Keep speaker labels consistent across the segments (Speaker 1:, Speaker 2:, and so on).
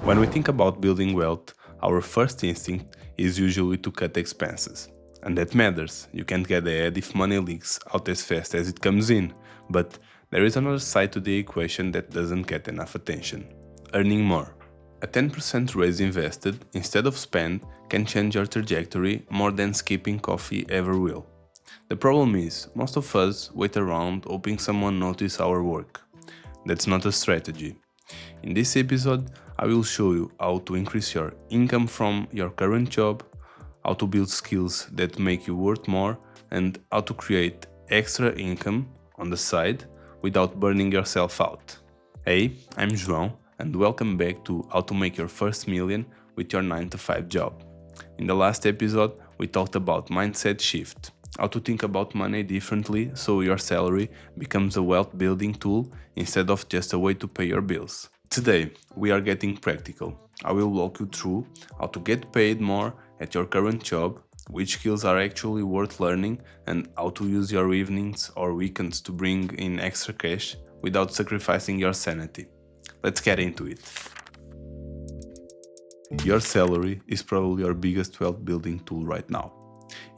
Speaker 1: When we think about building wealth, our first instinct is usually to cut expenses. And that matters. You can't get ahead if money leaks out as fast as it comes in. But there is another side to the equation that doesn't get enough attention: earning more. A 10% raise invested instead of spent can change your trajectory more than skipping coffee ever will. The problem is, most of us wait around hoping someone notices our work. That's not a strategy. In this episode, I will show you how to increase your income from your current job, how to build skills that make you worth more, and how to create extra income on the side without burning yourself out. Hey, I'm João, and welcome back to How to Make Your First Million with Your 9-to-5 Job. In the last episode, we talked about mindset shift, how to think about money differently so your salary becomes a wealth building tool instead of just a way to pay your bills. Today, we are getting practical. I will walk you through how to get paid more at your current job, which skills are actually worth learning, and how to use your evenings or weekends to bring in extra cash without sacrificing your sanity. Let's get into it. Your salary is probably your biggest wealth building tool right now.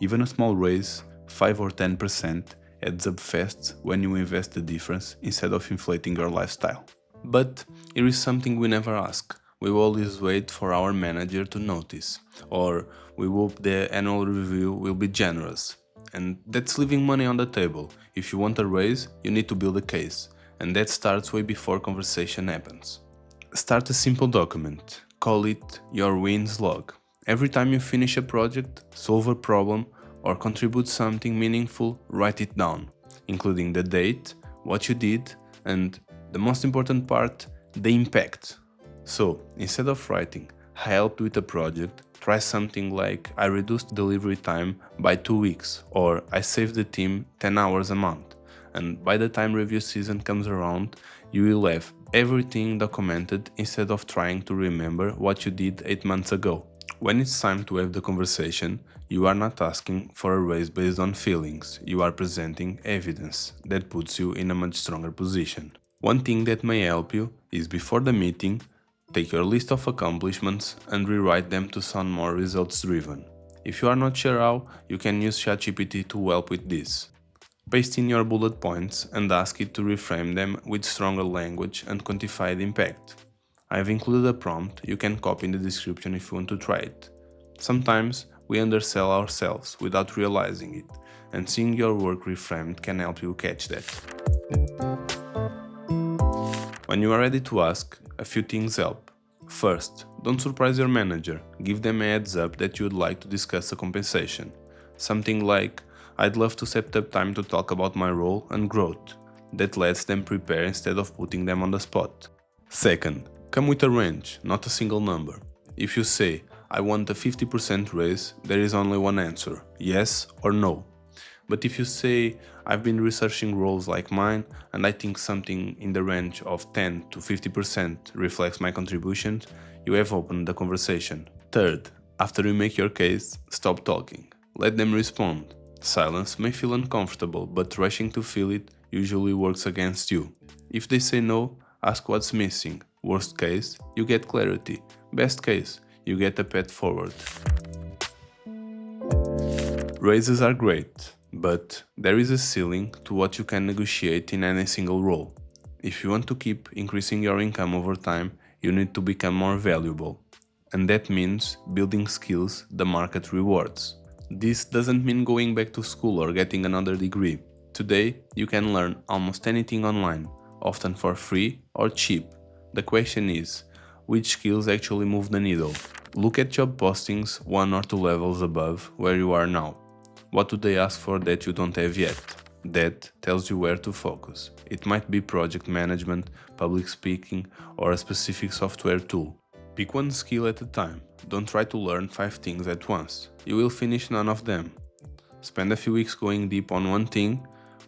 Speaker 1: Even a small raise, 5 or 10%, adds up fast when you invest the difference instead of inflating your lifestyle. But here is something we never ask. We always wait for our manager to notice, or we hope the annual review will be generous. And that's leaving money on the table. If you want a raise, you need to build a case, and that starts way before conversation happens. Start a simple document. Call it your wins log. Every time you finish a project, solve a problem, or contribute something meaningful, write it down, including the date, what you did, and the most important part, the impact. So, instead of writing, I helped with a project, try something like I reduced delivery time by 2 weeks, or I saved the team 10 hours a month. And by the time review season comes around, you will have everything documented instead of trying to remember what you did 8 months ago. When it's time to have the conversation, you are not asking for a raise based on feelings, you are presenting evidence that puts you in a much stronger position. One thing that may help you is before the meeting, take your list of accomplishments and rewrite them to sound more results driven. If you are not sure how, you can use ChatGPT to help with this. Paste in your bullet points and ask it to reframe them with stronger language and quantify the impact. I have included a prompt you can copy in the description if you want to try it. Sometimes we undersell ourselves without realizing it, and seeing your work reframed can help you catch that. When you are ready to ask, a few things help. First, don't surprise your manager. Give them a heads up that you would like to discuss a compensation. Something like, I'd love to set up time to talk about my role and growth. That lets them prepare instead of putting them on the spot. Second, come with a range, not a single number. If you say, I want a 50% raise, there is only one answer, yes or no. But if you say, I've been researching roles like mine and I think something in the range of 10 to 50% reflects my contributions, you have opened the conversation. Third, after you make your case, stop talking. Let them respond. Silence may feel uncomfortable, but rushing to fill it usually works against you. If they say no, ask what's missing. Worst case, you get clarity. Best case, you get a path forward. Raises are great, but there is a ceiling to what you can negotiate in any single role. If you want to keep increasing your income over time, you need to become more valuable. And that means building skills the market rewards. This doesn't mean going back to school or getting another degree. Today, you can learn almost anything online, often for free or cheap. The question is, which skills actually move the needle? Look at job postings 1 or 2 levels above where you are now. What do they ask for that you don't have yet? That tells you where to focus. It might be project management, public speaking, or a specific software tool. Pick one skill at a time. Don't try to learn 5 things at once. You will finish none of them. Spend a few weeks going deep on one thing,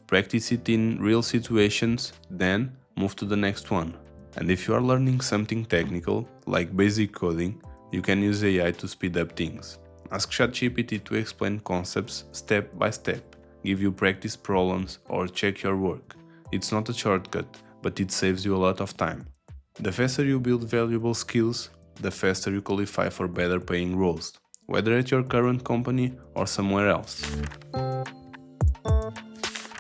Speaker 1: practice it in real situations, then move to the next one. And if you are learning something technical, like basic coding, you can use AI to speed up things. Ask ChatGPT to explain concepts step by step, give you practice problems, or check your work. It's not a shortcut, but it saves you a lot of time. The faster you build valuable skills, the faster you qualify for better paying roles, whether at your current company or somewhere else.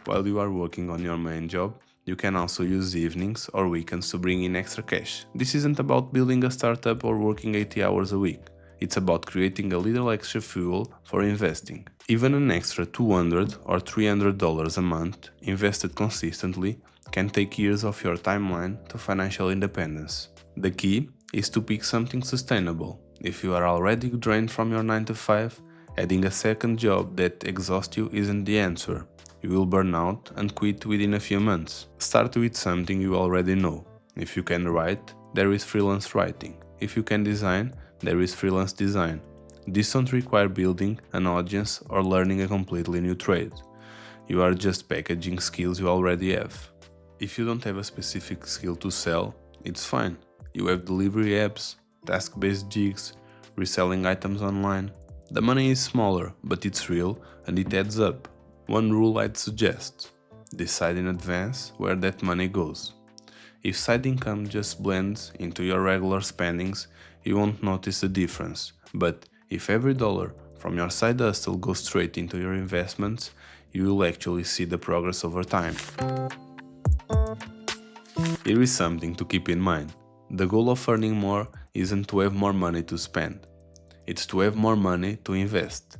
Speaker 1: While you are working on your main job, you can also use evenings or weekends to bring in extra cash. This isn't about building a startup or working 80 hours a week. It's about creating a little extra fuel for investing. Even an extra $200 or $300 a month invested consistently can take years off your timeline to financial independence. The key is to pick something sustainable. If you are already drained from your 9 to 5, adding a second job that exhausts you isn't the answer. You will burn out and quit within a few months. Start with something you already know. If you can write, there is freelance writing. If you can design, there is freelance design. This don't require building an audience or learning a completely new trade. You are just packaging skills you already have. If you don't have a specific skill to sell, it's fine. You have delivery apps, task-based gigs, reselling items online. The money is smaller, but it's real and it adds up. One rule I'd suggest: decide in advance where that money goes. If side income just blends into your regular spendings, you won't notice the difference. But if every dollar from your side hustle goes straight into your investments, you will actually see the progress over time. Here is something to keep in mind. The goal of earning more isn't to have more money to spend. It's to have more money to invest.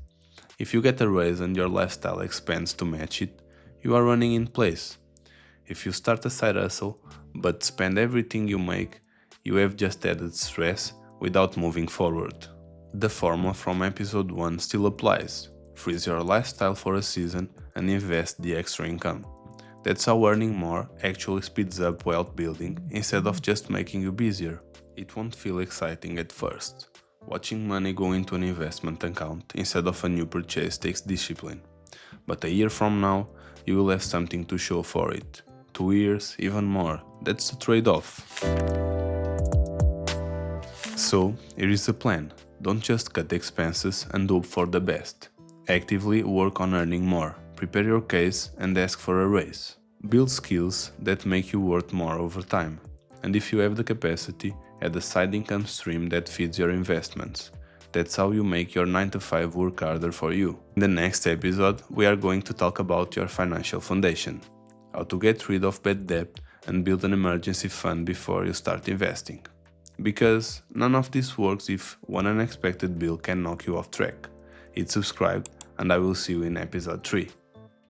Speaker 1: If you get a raise and your lifestyle expands to match it, you are running in place. If you start a side hustle but spend everything you make, you have just added stress without moving forward. The formula from episode 1 still applies. Freeze your lifestyle for a season and invest the extra income. That's how earning more actually speeds up wealth building instead of just making you busier. It won't feel exciting at first. Watching money go into an investment account instead of a new purchase takes discipline. But a year from now, you will have something to show for it. 2 years, even more. That's the trade-off. So, here is the plan. Don't just cut expenses and hope for the best. Actively work on earning more. Prepare your case and ask for a raise. Build skills that make you worth more over time. And if you have the capacity, add a side income stream that feeds your investments. That's how you make your 9 to 5 work harder for you. In the next episode, we are going to talk about your financial foundation. How to get rid of bad debt and build an emergency fund before you start investing. Because none of this works if one unexpected bill can knock you off track. Hit subscribe and I will see you in episode 3.